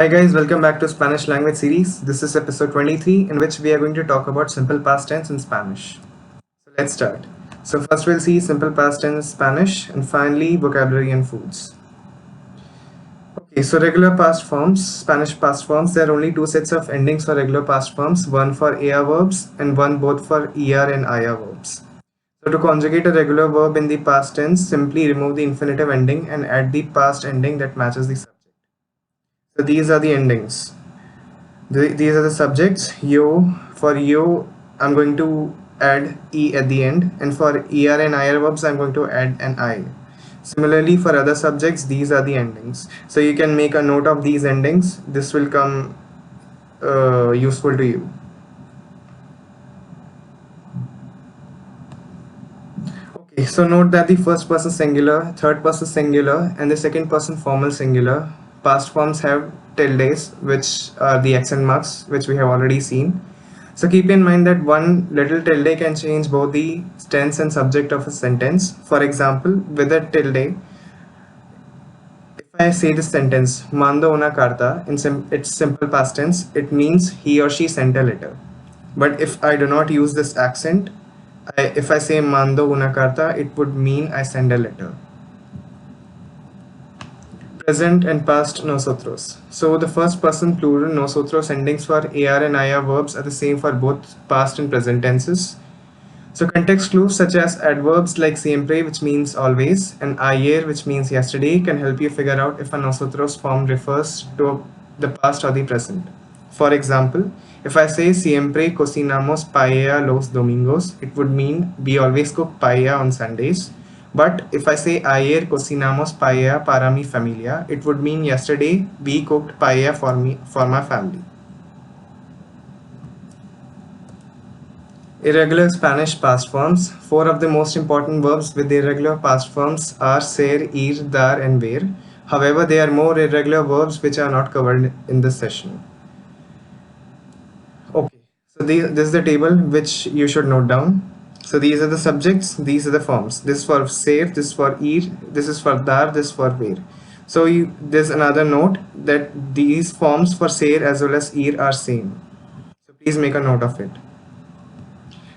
Hi guys, welcome back to Spanish language series. This is episode 23 in which we are going to talk about simple past tense in Spanish. So let's start. So first we'll see simple past tense Spanish and finally vocabulary and foods. Okay, so regular past forms, Spanish past forms, there are only two sets of endings for regular past forms, one for AR verbs and one both for ER and IR verbs. So to conjugate a regular verb in the past tense, simply remove the infinitive ending and add the past ending that matches the subject. So these are the endings. These are the subjects. You, for you, I'm going to add E at the end, and for ER and IR verbs, I'm going to add an I. Similarly, for other subjects, these are the endings. So you can make a note of these endings. This will come useful to you. Okay, so note that the first person singular, third person singular, and the second person formal singular past forms have tildes, which are the accent marks, which we have already seen. So keep in mind that one little tilde can change both the tense and subject of a sentence. For example, with a tilde, if I say this sentence, mando una carta, in its simple past tense, it means he or she sent a letter. But if I do not use this accent, if I say mando una carta, it would mean I send a letter. Present and past nosotros. So the first person plural nosotros endings for AR and IR verbs are the same for both past and present tenses. So context clues such as adverbs like siempre, which means always, and ayer, which means yesterday, can help you figure out if a nosotros form refers to the past or the present. For example, if I say siempre cocinamos paella los domingos, it would mean we always cook paella on Sundays. But if I say ayer cocinamos paella para mi familia, it would mean yesterday we cooked paella for my family. Irregular Spanish past forms. Four of the most important verbs with irregular past forms are ser, ir, dar, and ver. However, there are more irregular verbs which are not covered in this session. Okay, so this is the table which you should note down. So these are the subjects, these are the forms. This is for ser, this is for ir, this is for dar, this is for ver. So there's another note that these forms for ser as well as ir are same. So please make a note of it.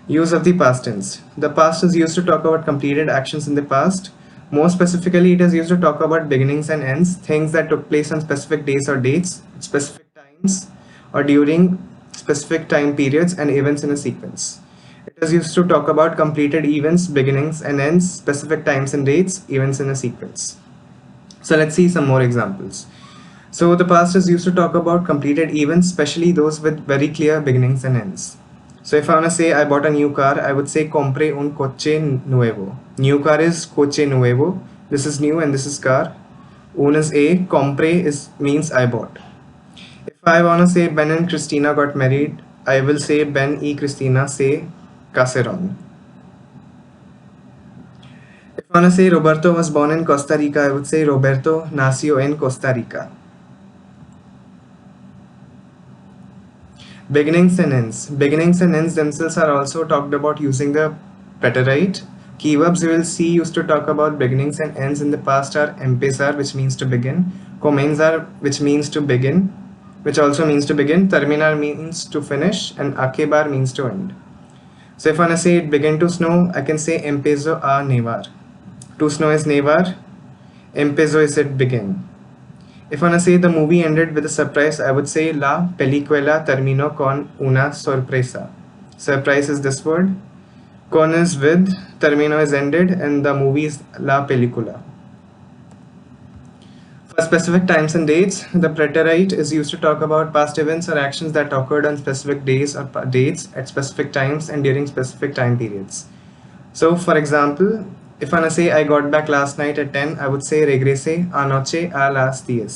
Use of the past tense. The past is used to talk about completed actions in the past. More specifically, it is used to talk about beginnings and ends, things that took place on specific days or dates, specific times, or during specific time periods and events in a sequence. It is used to talk about completed events, beginnings and ends, specific times and dates, events in a sequence. So let's see some more examples. So the past is used to talk about completed events, especially those with very clear beginnings and ends. So if I want to say I bought a new car, I would say compré un coche nuevo. New car is coche nuevo. This is new and this is car. Un is a, compré means I bought. If I want to say Ben and Christina got married, I will say Ben y Cristina se casaron. If I want to say Roberto was born in Costa Rica, I would say Roberto nació en Costa Rica. Beginnings and ends. Beginnings and ends themselves are also talked about using the preterite. Keyverbs you will see used to talk about beginnings and ends in the past are empezar, which means to begin, comenzar, which means to begin, which also means to begin, terminar means to finish, and acabar means to end. So if I want to say it began to snow, I can say empezó a nevar. To snow is nevar, empezó is it begin. If I want to say the movie ended with a surprise, I would say la película terminó con una sorpresa. Surprise is this word. Con is with, terminó is ended, and the movie is la película. For specific times and dates, the preterite is used to talk about past events or actions that occurred on specific days or dates at specific times and during specific time periods. So for example, if I say I got back last night at 10, I would say regresé anoche a las 10.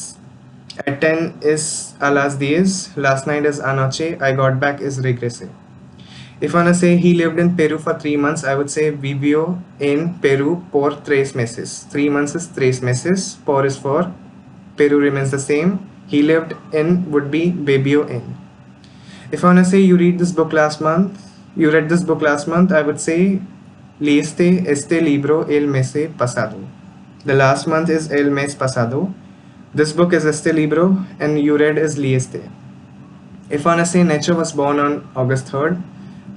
At 10 is a las 10, last night is anoche, I got back is regresé. If I say he lived in Peru for 3 months, I would say vivió en Peru por 3 meses. 3 months is 3 meses, por is for, Peru remains the same, he lived in would be vivió en. If I say you read this book last month, I would say leíste este libro el mes pasado. The last month is el mes pasado. This book is Este Libro and you read is Lieste. If I wanna say Nacho was born on August 3rd,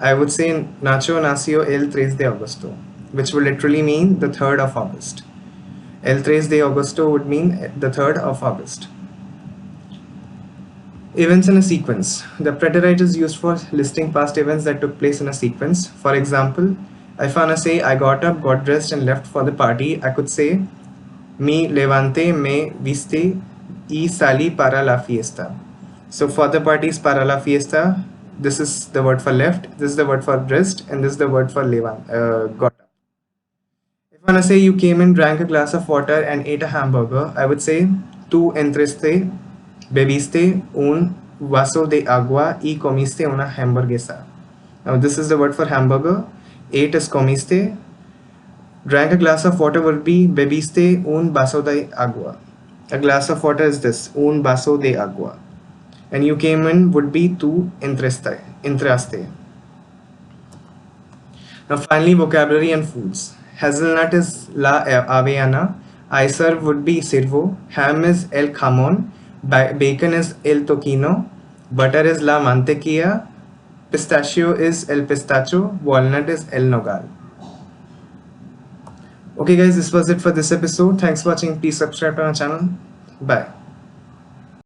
I would say Nacho nació el 3 de agosto, which would literally mean the 3rd of August. El 3 de agosto would mean the 3rd of August. Events in a sequence. The preterite is used for listing past events that took place in a sequence. For example, if I wanna say I got up, got dressed and left for the party, I could say Mi levanté, me viste y salí para la fiesta. So for the party is para la fiesta. This is the word for left, this is the word for dressed, and this is the word for got up. If I wanna say you came in, drank a glass of water and ate a hamburger, I would say tú entraste, bebiste un vaso de agua y comiste una hamburguesa. Now this is the word for hamburger. Ate is comiste. Drank a glass of water would be bebiste un vaso de agua. A glass of water is this, un vaso de agua. And you came in would be tú entraste. Now finally, vocabulary and foods. Hazelnut is la avellana. I serve would be sirvo. Ham is el jamón. Bacon is el tocino. Butter is la mantequilla. Pistachio is el pistacho. Walnut is el nogal. Okay guys, this was it for this episode. Thanks for watching. Please subscribe to our channel. Bye.